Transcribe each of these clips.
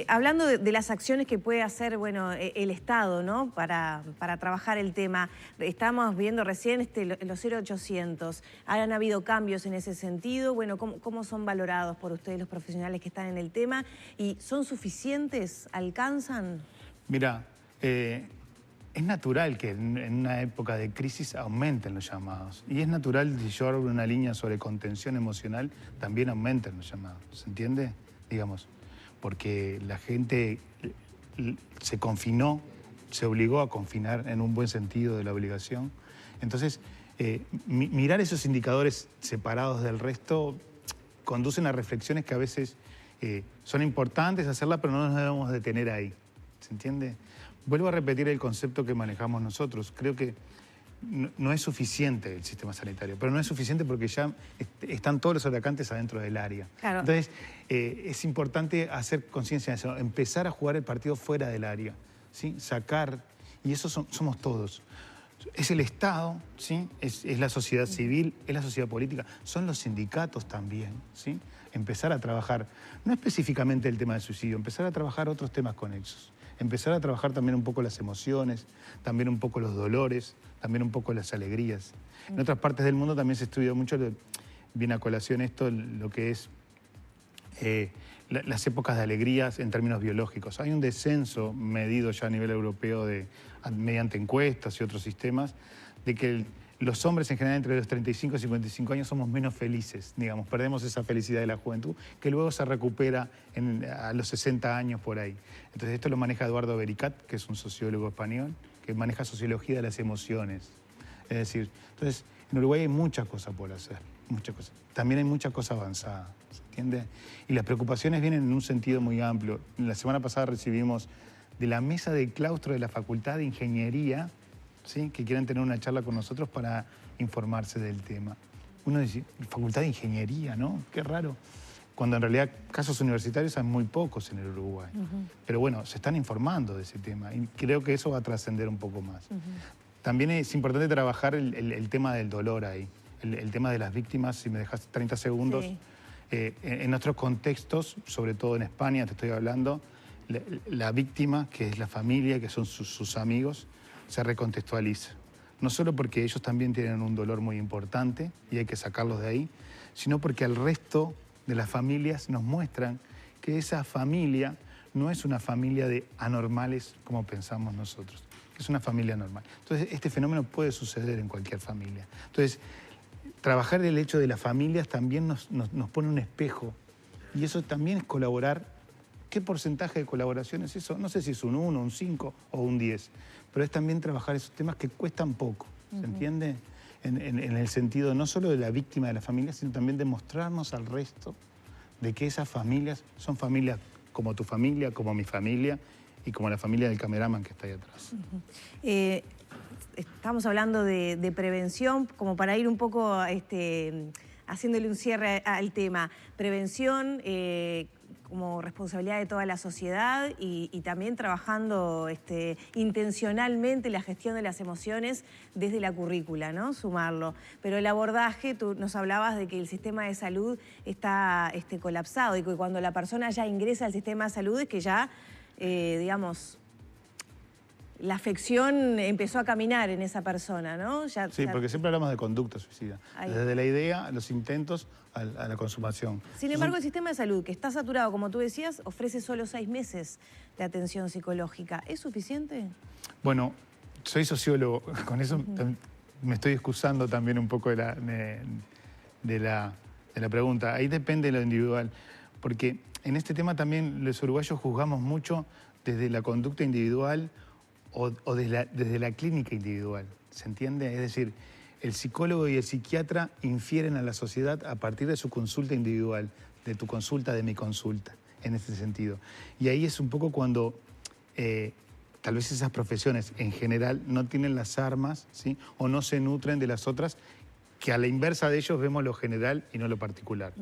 Hablando de las acciones que puede hacer el Estado, ¿no? para trabajar el tema, estamos viendo recién los 0800. ¿Han habido cambios en ese sentido? Bueno, ¿cómo son valorados por ustedes los profesionales que están en el tema? ¿Y son suficientes? ¿Alcanzan? Mira, es natural que en una época de crisis aumenten los llamados. Y es natural, si yo abro una línea sobre contención emocional, también aumenten los llamados. ¿Se entiende? Digamos, porque la gente se confinó, se obligó a confinar en un buen sentido de la obligación. Entonces, mirar esos indicadores separados del resto conducen a reflexiones que a veces son importantes hacerlas, pero no nos debemos detener ahí. ¿Se entiende? Vuelvo a repetir el concepto que manejamos nosotros. Creo que no es suficiente el sistema sanitario, pero no es suficiente porque ya están todos los atacantes adentro del área. Claro. Entonces, es importante hacer conciencia de eso, empezar a jugar el partido fuera del área, ¿sí? Sacar, y eso somos todos. Es el Estado, ¿sí? Es la sociedad civil, es la sociedad política, son los sindicatos también, ¿sí? Empezar a trabajar, no específicamente el tema del suicidio, empezar a trabajar otros temas conexos. Empezar a trabajar también un poco las emociones, también un poco los dolores, también un poco las alegrías. En otras partes del mundo también se estudia mucho, viene a colación esto, lo que es las épocas de alegrías en términos biológicos. Hay un descenso medido ya a nivel europeo mediante encuestas y otros sistemas, de que los hombres en general entre los 35 y 55 años somos menos felices, digamos, perdemos esa felicidad de la juventud, que luego se recupera a los 60 años por ahí. Entonces esto lo maneja Eduardo Bericat, que es un sociólogo español, que maneja sociología de las emociones. Es decir, entonces en Uruguay hay muchas cosas por hacer, muchas cosas. También hay mucha cosa avanzada, ¿se entiende? Y las preocupaciones vienen en un sentido muy amplio. La semana pasada recibimos de la mesa de claustro de la Facultad de Ingeniería, ¿sí? Que quieren tener una charla con nosotros para informarse del tema. Uno dice, Facultad de Ingeniería, ¿no? Qué raro. Cuando en realidad casos universitarios hay muy pocos en el Uruguay. Pero bueno, se están informando de ese tema y creo que eso va a trascender un poco más. También es importante trabajar el tema del dolor ahí, el tema de las víctimas, si me dejas 30 segundos. Sí. En otros contextos, sobre todo en España, te estoy hablando, la víctima, que es la familia, que son sus amigos, se recontextualiza. No solo porque ellos también tienen un dolor muy importante y hay que sacarlos de ahí, sino porque al resto de las familias nos muestran que esa familia no es una familia de anormales como pensamos nosotros, es una familia normal. Entonces, este fenómeno puede suceder en cualquier familia. Entonces, trabajar el hecho de las familias también nos pone un espejo y eso también es colaborar. ¿Qué porcentaje de colaboración es eso? No sé si es un 1, un 5 o un 10, pero es también trabajar esos temas que cuestan poco, ¿se entiende? En el sentido no solo de la víctima de la familia, sino también de mostrarnos al resto de que esas familias son familias como tu familia, como mi familia y como la familia del cameraman que está ahí atrás. Estamos hablando de prevención, como para ir un poco haciéndole un cierre al tema. Prevención como responsabilidad de toda la sociedad y también trabajando intencionalmente la gestión de las emociones desde la currícula, ¿no? Sumarlo. Pero el abordaje, tú nos hablabas de que el sistema de salud está colapsado y que cuando la persona ya ingresa al sistema de salud es que ya, digamos, la afección empezó a caminar en esa persona, ¿no? Sí, porque siempre hablamos de conducta suicida. Ahí. Desde la idea, los intentos, a la consumación. Sin embargo, el sistema de salud, que está saturado, como tú decías, ofrece solo 6 meses de atención psicológica. ¿Es suficiente? Bueno, soy sociólogo, con eso me estoy excusando también un poco de la pregunta. Ahí depende de lo individual, porque en este tema también los uruguayos juzgamos mucho desde la conducta individual o desde la clínica individual, ¿se entiende? Es decir, el psicólogo y el psiquiatra infieren a la sociedad a partir de su consulta individual, de tu consulta, de mi consulta, en ese sentido. Y ahí es un poco cuando tal vez esas profesiones en general no tienen las armas, ¿sí? O no se nutren de las otras, que a la inversa de ellos vemos lo general y no lo particular.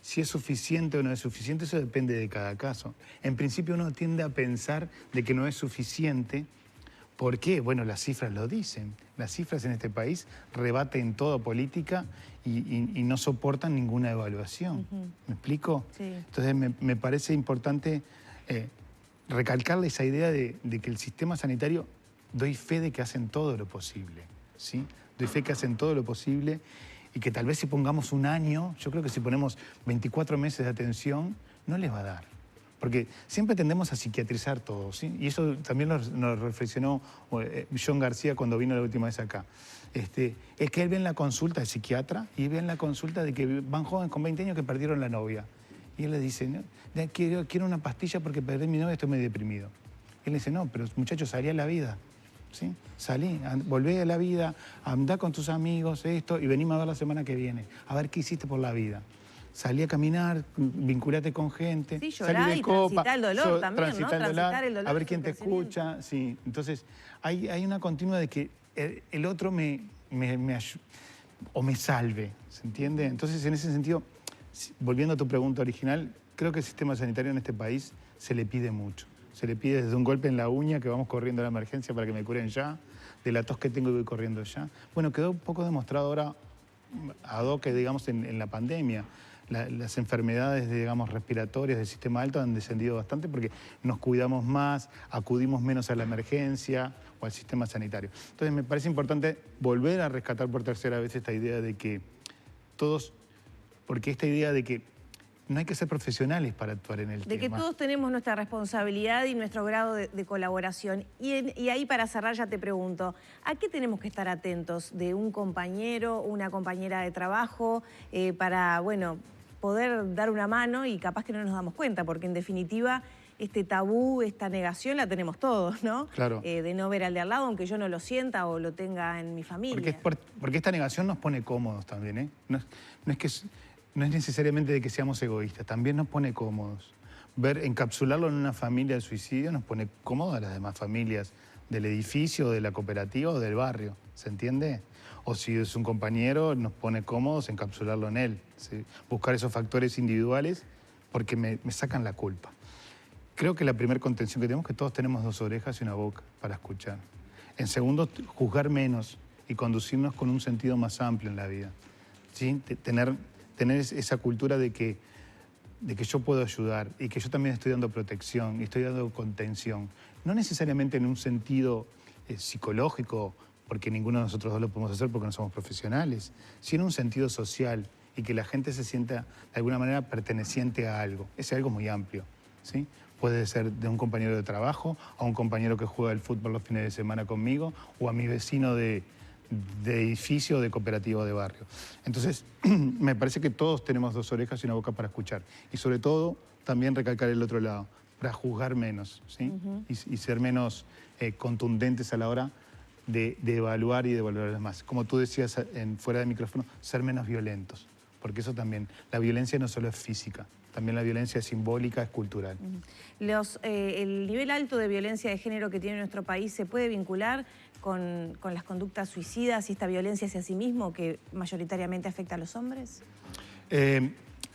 Si es suficiente o no es suficiente, eso depende de cada caso. En principio uno tiende a pensar de que no es suficiente. ¿Por qué? Bueno, las cifras lo dicen. Las cifras en este país rebaten toda política y no soportan ninguna evaluación. ¿Me explico? Sí. Entonces me parece importante recalcarle esa idea de que el sistema sanitario, doy fe de que hacen todo lo posible, ¿sí? Doy fe que hacen todo lo posible y que tal vez si pongamos un año, yo creo que si ponemos 24 meses de atención, no les va a dar. Porque siempre tendemos a psiquiatrizar todo, ¿sí? Y eso también nos reflexionó John García cuando vino la última vez acá. Es que él ve en la consulta de psiquiatra y ve en la consulta de que van jóvenes con 20 años que perdieron la novia. Y él le dice, no, quiero una pastilla porque perdí mi novia, estoy muy deprimido. Él le dice, no, pero muchachos, salí a la vida. ¿Sí? Salí, volví a la vida, andá con tus amigos, esto, y venimos a ver la semana que viene, a ver qué hiciste por la vida. Salí a caminar, vinculate con gente, sí, salí llorar de y copa, transitar el dolor también, ¿no? transitar el dolor, a ver quién te sufrimiento. escucha. Sí. Entonces, hay una continua de que el otro me salve, ¿se entiende? Entonces, en ese sentido, volviendo a tu pregunta original, creo que el sistema sanitario en este país se le pide mucho. Se le pide desde un golpe en la uña, que vamos corriendo a la emergencia para que me curen ya, de la tos que tengo y voy corriendo ya. Bueno, quedó un poco demostrado ahora, ad hoc, digamos, en la pandemia. Las enfermedades, digamos, respiratorias del sistema alto han descendido bastante porque nos cuidamos más, acudimos menos a la emergencia o al sistema sanitario. Entonces me parece importante volver a rescatar por tercera vez esta idea de que todos, porque esta idea de que no hay que ser profesionales para actuar en el tema. De que todos tenemos nuestra responsabilidad y nuestro grado de colaboración. Y ahí para cerrar ya te pregunto, ¿a qué tenemos que estar atentos de un compañero, una compañera de trabajo, para, bueno, poder dar una mano y capaz que no nos damos cuenta? Porque en definitiva este tabú, esta negación la tenemos todos, ¿no? Claro. De no ver al de al lado, aunque yo no lo sienta o lo tenga en mi familia. Porque esta negación nos pone cómodos también, ¿eh? No es necesariamente de que seamos egoístas, también nos pone cómodos. Encapsularlo en una familia de suicidio nos pone cómodos a las demás familias del edificio, de la cooperativa o del barrio, ¿se entiende? O si es un compañero, nos pone cómodos encapsularlo en él, ¿sí? Buscar esos factores individuales porque me sacan la culpa. Creo que la primera contención que tenemos es que todos tenemos dos orejas y una boca para escuchar. En segundo, juzgar menos y conducirnos con un sentido más amplio en la vida, ¿sí? Tener esa cultura de que yo puedo ayudar y que yo también estoy dando protección y estoy dando contención. No necesariamente en un sentido psicológico, porque ninguno de nosotros dos lo podemos hacer porque no somos profesionales, sino en un sentido social y que la gente se sienta de alguna manera perteneciente a algo. Ese algo muy amplio, ¿sí? Puede ser de un compañero de trabajo, a un compañero que juega al fútbol los fines de semana conmigo, o a mi vecino de edificio, de cooperativa, de barrio. Entonces, me parece que todos tenemos dos orejas y una boca para escuchar. Y sobre todo, también recalcar el otro lado, para juzgar menos, ¿sí? Y ser menos contundentes a la hora de evaluar y de valorar a los demás. Como tú decías fuera de micrófono, ser menos violentos. Porque eso también, la violencia no solo es física, también la violencia es simbólica, es cultural. El nivel alto de violencia de género que tiene nuestro país se puede vincular con las conductas suicidas y esta violencia hacia sí mismo que mayoritariamente afecta a los hombres?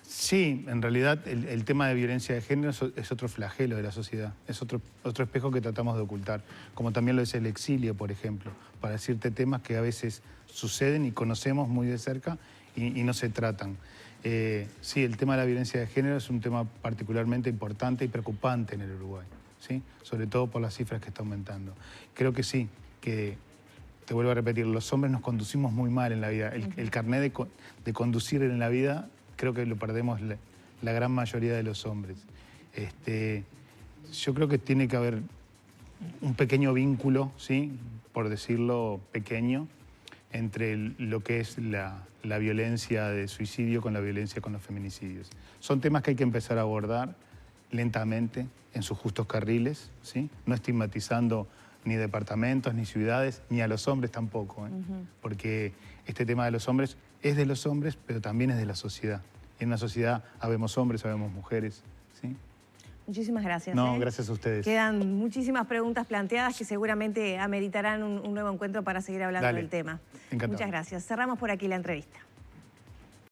Sí, en realidad el tema de violencia de género es otro flagelo de la sociedad, es otro espejo que tratamos de ocultar, como también lo es el exilio, por ejemplo, para decirte temas que a veces suceden y conocemos muy de cerca y no se tratan. Sí, el tema de la violencia de género es un tema particularmente importante y preocupante en el Uruguay, ¿sí? Sobre todo por las cifras que está aumentando. Creo que sí, que, te vuelvo a repetir, los hombres nos conducimos muy mal en la vida. El carnet de conducir en la vida creo que lo perdemos la gran mayoría de los hombres. Yo creo que tiene que haber un pequeño vínculo, ¿sí? Por decirlo pequeño, entre lo que es la violencia de suicidio con la violencia con los feminicidios. Son temas que hay que empezar a abordar lentamente, en sus justos carriles, ¿sí? No estigmatizando ni departamentos, ni ciudades, ni a los hombres tampoco, ¿eh? Porque este tema de los hombres es de los hombres, pero también es de la sociedad. En una sociedad habemos hombres, habemos mujeres, ¿sí? Muchísimas gracias. No, gracias a ustedes. Quedan muchísimas preguntas planteadas que seguramente ameritarán un nuevo encuentro para seguir hablando del tema. Encantado. Muchas gracias. Cerramos por aquí la entrevista.